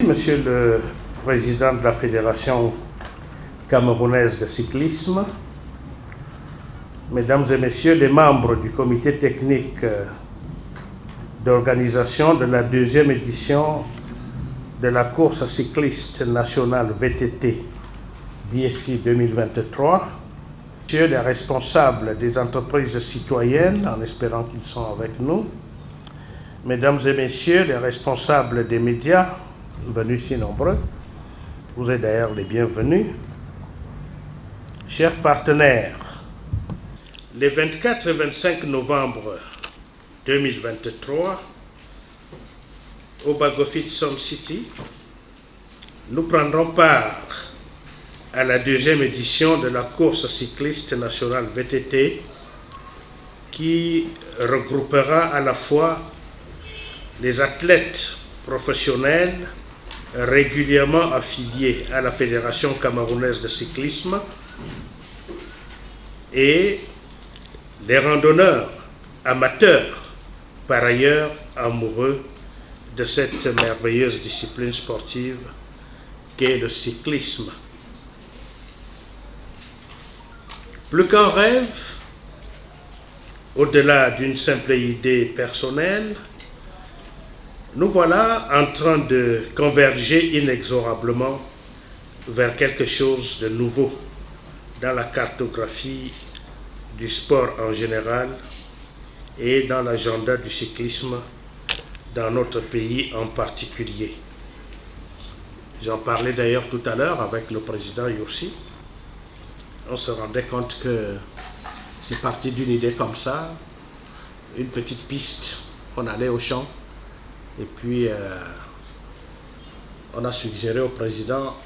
Monsieur le Président de la Fédération camerounaise de cyclisme, Mesdames et Messieurs les membres du comité technique d'organisation de la deuxième édition de la course cycliste nationale VTT BSI 2023, Messieurs les responsables des entreprises citoyennes, en espérant qu'ils sont avec nous, Mesdames et Messieurs les responsables des médias, venus si nombreux, vous êtes d'ailleurs les bienvenus, chers partenaires, les 24 et 25 novembre 2023, au Bagofit Sun City, nous prendrons part à la deuxième édition de la course cycliste nationale VTT qui regroupera à la fois les athlètes professionnels régulièrement affiliés à la Fédération camerounaise de cyclisme et les randonneurs amateurs, par ailleurs amoureux de cette merveilleuse discipline sportive qu'est le cyclisme. Plus qu'un rêve, au-delà d'une simple idée personnelle, nous voilà en train de converger inexorablement vers quelque chose de nouveau dans la cartographie du sport en général et dans l'agenda du cyclisme dans notre pays en particulier. J'en parlais d'ailleurs tout à l'heure avec le président Yossi. On se rendait compte que c'est parti d'une idée comme ça, une petite piste, on allait au champ. Et puis, on a suggéré au président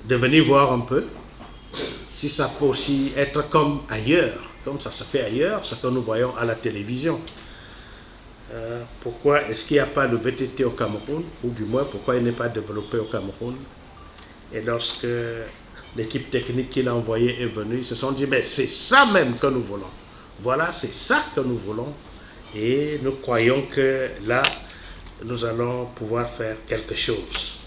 de venir voir un peu si ça peut aussi être comme ailleurs, comme ça se fait ailleurs, ce que nous voyons à la télévision. Pourquoi est-ce qu'il n'y a pas le VTT au Cameroun, ou du moins pourquoi il n'est pas développé au Cameroun? Et lorsque l'équipe technique qu'il a envoyée est venue, ils se sont dit, mais c'est ça même que nous voulons. Voilà, c'est ça que nous voulons. Et nous croyons que là, nous allons pouvoir faire quelque chose.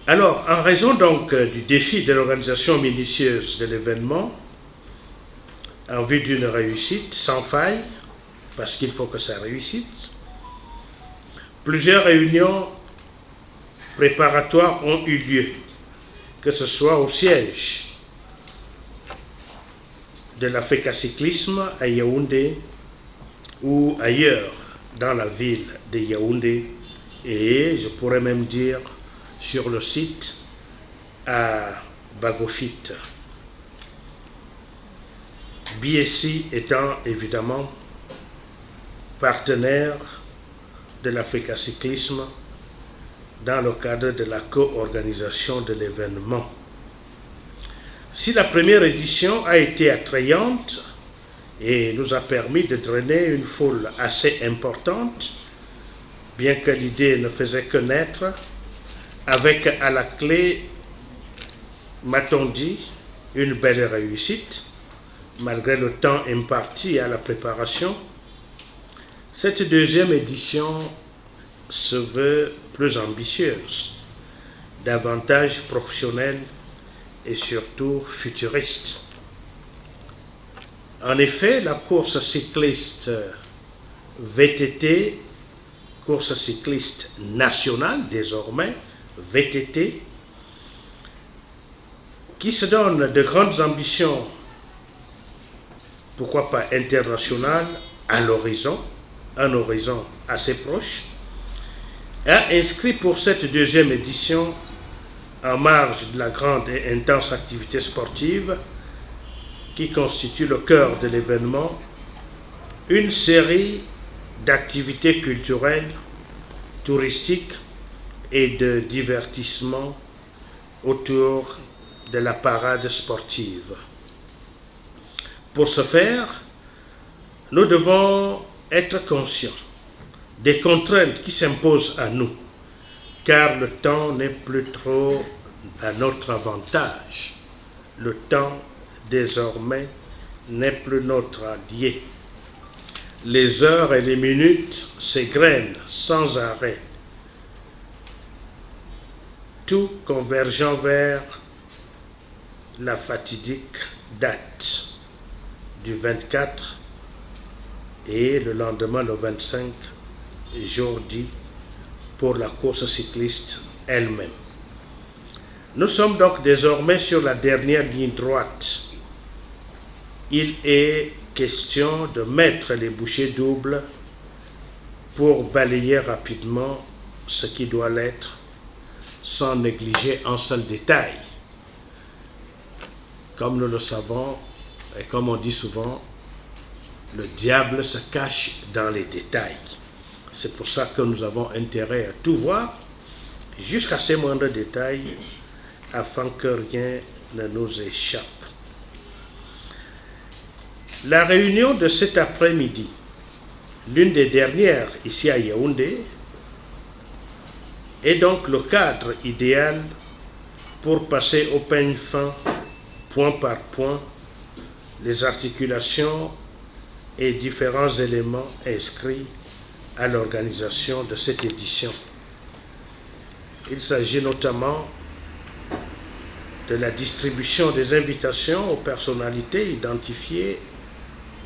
Alors, en raison donc du défi de l'organisation minutieuse de l'événement, en vue d'une réussite sans faille, parce qu'il faut que ça réussisse, plusieurs réunions préparatoires ont eu lieu, que ce soit au siège de l'Africa Cyclisme à Yaoundé ou ailleurs dans la ville de Yaoundé, et je pourrais même dire sur le site à Bagofit. BSI étant évidemment partenaire de l'Africa Cyclisme dans le cadre de la co-organisation de l'événement. Si la première édition a été attrayante et nous a permis de drainer une foule assez importante, bien que l'idée ne faisait que naître, avec à la clé, m'a-t-on dit, une belle réussite, malgré le temps imparti à la préparation. Cette deuxième édition se veut plus ambitieuse, davantage professionnelle et surtout futuriste. En effet, la course cycliste VTT, course cycliste nationale désormais, VTT, qui se donne de grandes ambitions, pourquoi pas internationales, à l'horizon, un horizon assez proche, a inscrit pour cette deuxième édition, en marge de la grande et intense activité sportive qui constitue le cœur de l'événement, une série d'activités culturelles, touristiques et de divertissement autour de la parade sportive. Pour ce faire, nous devons être conscients des contraintes qui s'imposent à nous, car le temps n'est plus trop à notre avantage. Le temps, désormais, n'est plus notre allié. Les heures et les minutes s'égrènent sans arrêt. tout convergeant vers la fatidique date du 24 et le lendemain le 25, jour dit pour la course cycliste elle-même. Nous sommes donc désormais sur la dernière ligne droite. Il est question de mettre les bouchées doubles pour balayer rapidement ce qui doit l'être sans négliger un seul détail. Comme nous le savons et comme on dit souvent, le diable se cache dans les détails. C'est pour ça que nous avons intérêt à tout voir jusqu'à ces moindres détails afin que rien ne nous échappe. La réunion de cet après-midi, l'une des dernières ici à Yaoundé, est donc le cadre idéal pour passer au peigne fin, point par point, les articulations et différents éléments inscrits à l'organisation de cette édition. Il s'agit notamment de la distribution des invitations aux personnalités identifiées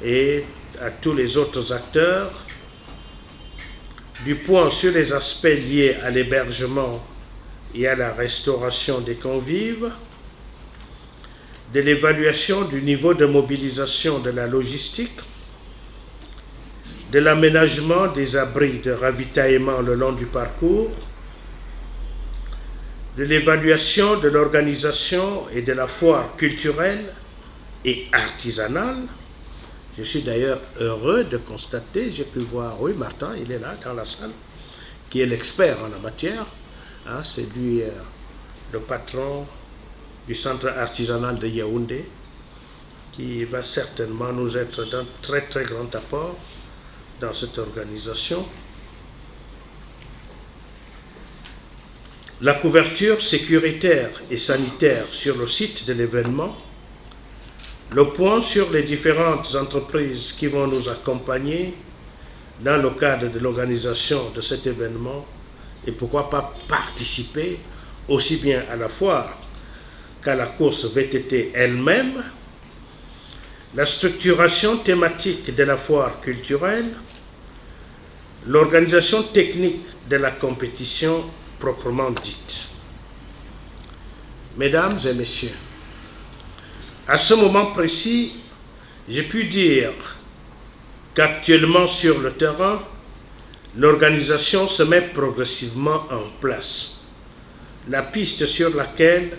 et à tous les autres acteurs, du point sur les aspects liés à l'hébergement et à la restauration des convives, de l'évaluation du niveau de mobilisation de la logistique, de l'aménagement des abris de ravitaillement le long du parcours, de l'évaluation de l'organisation et de la foire culturelle et artisanale. Je suis d'ailleurs heureux de constater, j'ai pu voir, oui, Martin, il est là dans la salle, qui est l'expert en la matière. Hein, c'est lui le patron du centre artisanal de Yaoundé, qui va certainement nous être d'un très très grand apport dans cette organisation. La couverture sécuritaire et sanitaire sur le site de l'événement, le point sur les différentes entreprises qui vont nous accompagner dans le cadre de l'organisation de cet événement et pourquoi pas participer aussi bien à la foire qu'à la course VTT elle-même, la structuration thématique de la foire culturelle, l'organisation technique de la compétition proprement dite. Mesdames et messieurs, à ce moment précis, j'ai pu dire qu'actuellement sur le terrain, l'organisation se met progressivement en place. La piste sur laquelle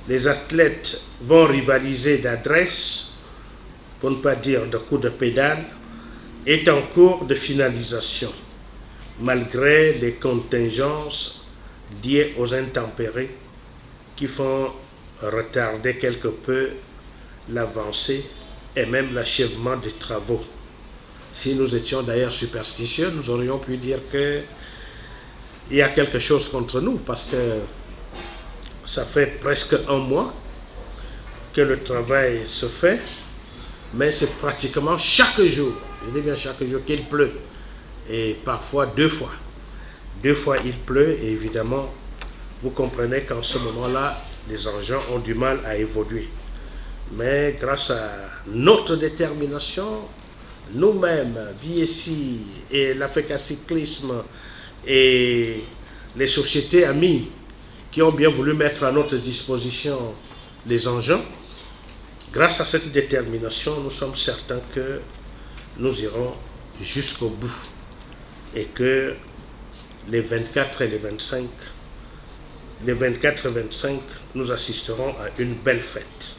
les athlètes vont rivaliser d'adresse, pour ne pas dire de coups de pédale, est en cours de finalisation, malgré les contingences liées aux intempéries qui font retarder quelque peu l'avancée et même l'achèvement des travaux. Si nous étions d'ailleurs superstitieux, nous aurions pu dire qu'il y a quelque chose contre nous, parce que ça fait presque un mois que le travail se fait, mais c'est pratiquement chaque jour, je dis bien chaque jour, qu'il pleut, et parfois deux fois. Deux fois il pleut, et évidemment, vous comprenez qu'en ce moment-là, les engins ont du mal à évoluer. Mais grâce à notre détermination, nous-mêmes, BSI et l'Africa Cyclisme et les sociétés amies qui ont bien voulu mettre à notre disposition les engins, grâce à cette détermination, nous sommes certains que nous irons jusqu'au bout et que les 24 et les 25, les 24 et 25, nous assisterons à une belle fête.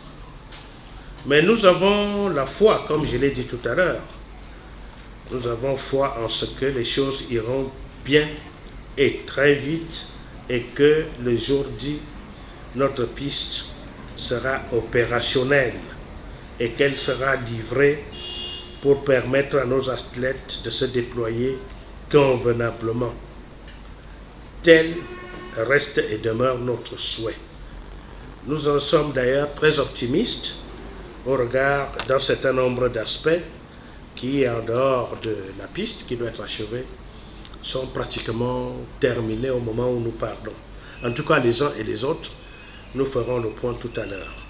Mais nous avons la foi, comme je l'ai dit tout à l'heure. Nous avons foi en ce que les choses iront bien et très vite et que le jour dit, notre piste sera opérationnelle et qu'elle sera livrée pour permettre à nos athlètes de se déployer convenablement. Tel reste et demeure notre souhait. Nous en sommes d'ailleurs très optimistes au regard d'un certain nombre d'aspects qui, en dehors de la piste qui doit être achevée, sont pratiquement terminés au moment où nous parlons. En tout cas, les uns et les autres, nous ferons le point tout à l'heure.